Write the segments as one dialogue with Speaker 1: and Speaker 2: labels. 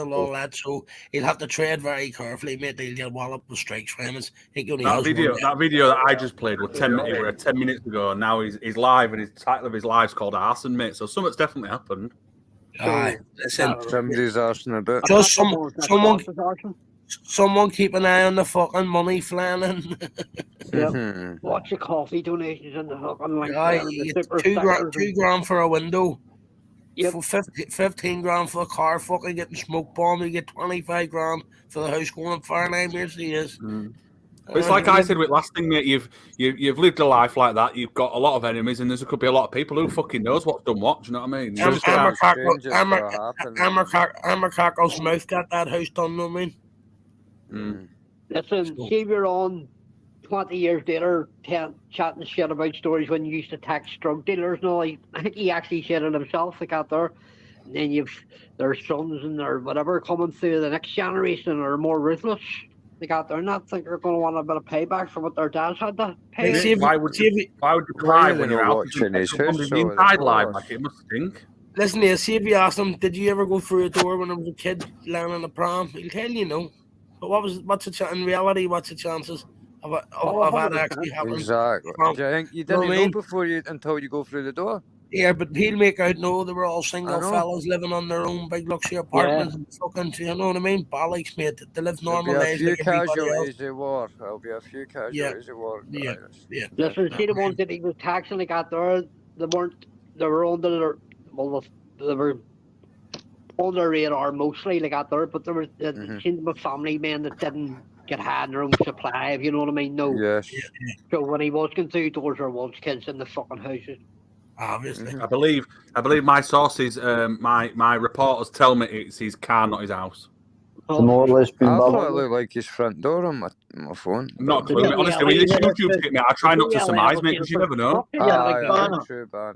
Speaker 1: and all that, so he'll have to tread very carefully, mate. He'll get walloped with strikes for him. I think he only has
Speaker 2: that video that I just played was 10 minutes ago, and now he's live, and his title of his live's called Arson, mate. So something's definitely happened.
Speaker 1: Listen,
Speaker 3: somebody's arsing a bit.
Speaker 1: Just someone keep an eye on the fucking money flying in.
Speaker 4: Watch the coffee donations in the fucking like.
Speaker 1: You get $2,000 for a window. For 15 grand for a car fucking getting smoke bombed, you get 25 grand for the house going on fire. Basically is.
Speaker 2: It's like I said with last thing, mate. You've lived a life like that. You've got a lot of enemies, and there could be a lot of people who fucking knows what's done what. Do you know what I mean?
Speaker 1: Amarcaco's mouth got that house done. Know what I mean?
Speaker 4: Listen, see, we're on 20 years later chatting shit about stories when you used to tax drug dealers. No, I think he actually said it himself. They got there. And then their sons and their whatever coming through the next generation are more ruthless. They got there and I think they're going to want a bit of payback for what their dads had to pay.
Speaker 2: Why would you cry when you're out being tied live? Like, it must stink.
Speaker 1: Listen here, see if you ask them, did you ever go through a door when I was a kid lying on a prom? He'll tell you no. But in reality, what's the chances of that actually happening?
Speaker 3: Exactly. Do you think you didn't know until you go through the door?
Speaker 1: Yeah, but he'll make out they were all single fellas living on their own big luxury apartments and fucking, you know what I mean? Bollocks, mate. They live normal lives like everybody else.
Speaker 3: There'll be a few casualties of war.
Speaker 1: Yeah.
Speaker 4: Listen, see the ones that he was taxing, they got there, they were under on their radar mostly, they got there, but there was seemed to be family men that didn't get had their own supply, if you know what I mean. No.
Speaker 3: Yes.
Speaker 4: So when he was going through doors, there was kids in the fucking houses.
Speaker 1: Obviously.
Speaker 2: I believe my sources, my reporters tell me it's his car, not his house.
Speaker 3: I thought it looked like his front door on my phone.
Speaker 2: Not clue. Honestly, when you YouTube skip, mate, I try not to surmise, mate, because you never know.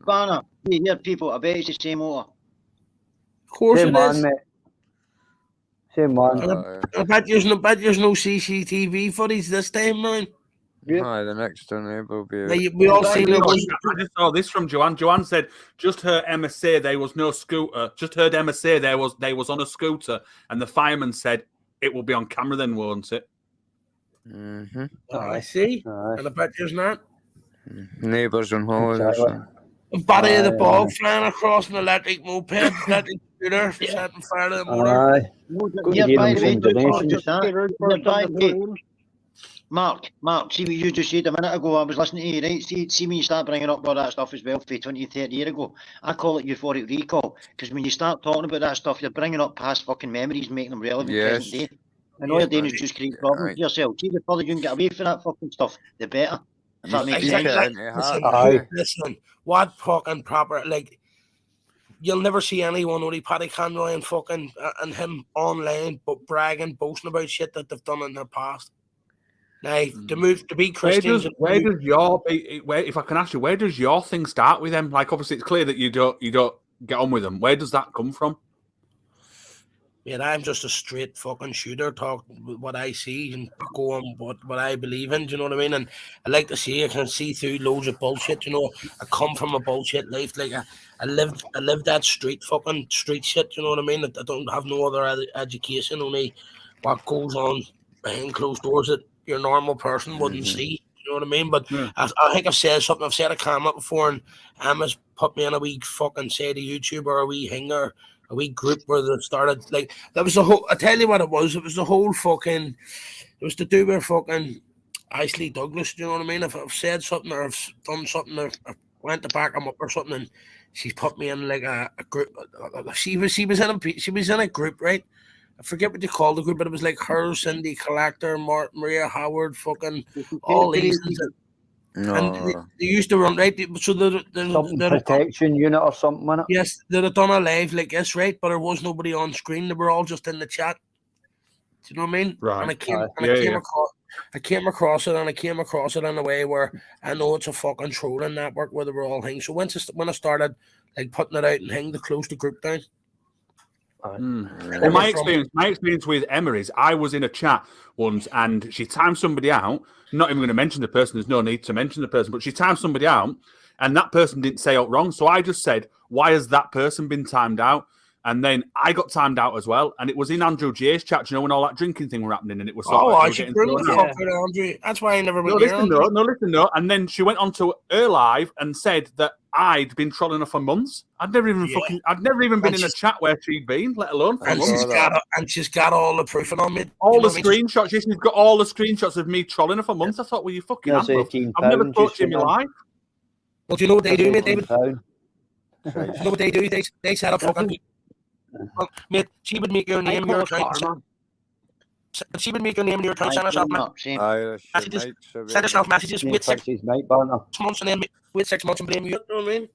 Speaker 5: Banner, you hear people, I bet it's the same motor.
Speaker 1: Of course it is.
Speaker 6: Mate. Same one.
Speaker 1: I bet there's no CCTV footage this time, man.
Speaker 3: The next door will be.
Speaker 1: We all seen it.
Speaker 2: I just saw this from Joanne. Joanne said, "Just heard Emma say there was no scooter. Just heard Emma say they was on a scooter, and the fireman said it will be on camera. Then won't it?"
Speaker 1: I see. And I bet there's not.
Speaker 3: Neighbours on holidays.
Speaker 1: A body of the bog flying across an electric moped, electric scooter, setting fire to the motor.
Speaker 5: Mark, see what you just said a minute ago. I was listening to you, right? See when you start bringing up all that stuff as well for 20, 30 years ago. I call it euphoric recall, because when you start talking about that stuff, you're bringing up past fucking memories and making them relevant present day. And all you're doing is just create problems for yourself. See, the further you can get away from that fucking stuff, the better. If that makes sense.
Speaker 1: Listen, what fucking proper, like, you'll never see anyone only Paddy Conroy and fucking and him online but bragging, boasting about shit that they've done in their past. Now, to be Christians,
Speaker 2: if I can ask you, where does your thing start with them? Like, obviously, it's clear that you don't get on with them. Where does that come from?
Speaker 1: Man, I'm just a straight fucking shooter. Talk what I see and go on what I believe in. Do you know what I mean? And I like to see. I can see through loads of bullshit. You know, I come from a bullshit life. Like I lived that street shit. You know what I mean? I don't have no other education. Only what goes on behind closed doors that your normal person wouldn't see. You know what I mean? But I think I've said something. I've said a comment before, and Emma's put me in a wee fucking say to YouTube or a wee hinger. A wee group where they started, like, that was the whole, I tell you what it was the whole fucking, it was to do with fucking Ashley Douglas, do you know what I mean? If I've said something or I've done something or I went to back him up or something, and she's put me in like a group, she was in a group, right? I forget what they called the group, but it was like her, Cindy Collector, Maria Howard, fucking all these. And they used to run, right? So
Speaker 6: something protection unit or something, innit?
Speaker 1: Yes, they'd have done a live like this, right? But there was nobody on screen. They were all just in the chat. Do you know what I mean?
Speaker 2: Right.
Speaker 1: And I came across it in a way where I know it's a fucking trolling network where they were all hanging. So when I started like putting it out and hanging, to close the group down.
Speaker 2: Well, my experience with Emma is I was in a chat once and she timed somebody out. Not even going to mention the person. There's no need to mention the person, but she timed somebody out, and that person didn't say out wrong. So I just said, "Why has that person been timed out?" And then I got timed out as well, and it was in Andrew J's chat, you know, when all that drinking thing were happening, and it was sort of,
Speaker 1: I should bring the fuck out of Andrew. That's why I never went
Speaker 2: listen, no. And then she went on to her live and said that I'd been trolling her for months. I'd never even been in a chat where she'd been, let alone for months.
Speaker 1: She's got all the proof on me.
Speaker 2: All the screenshots. She's got all the screenshots of me trolling her for months. I thought, well, you fucking I've never talked to you in my life.
Speaker 1: Well, do you know what they do, mate, David? You know what they do? They set up fucking... Mate, she would make your name, your account. She would make your name and your account, send herself messages, send herself messages, wait 6 months and then wait 6 months and blame you. You know what I mean?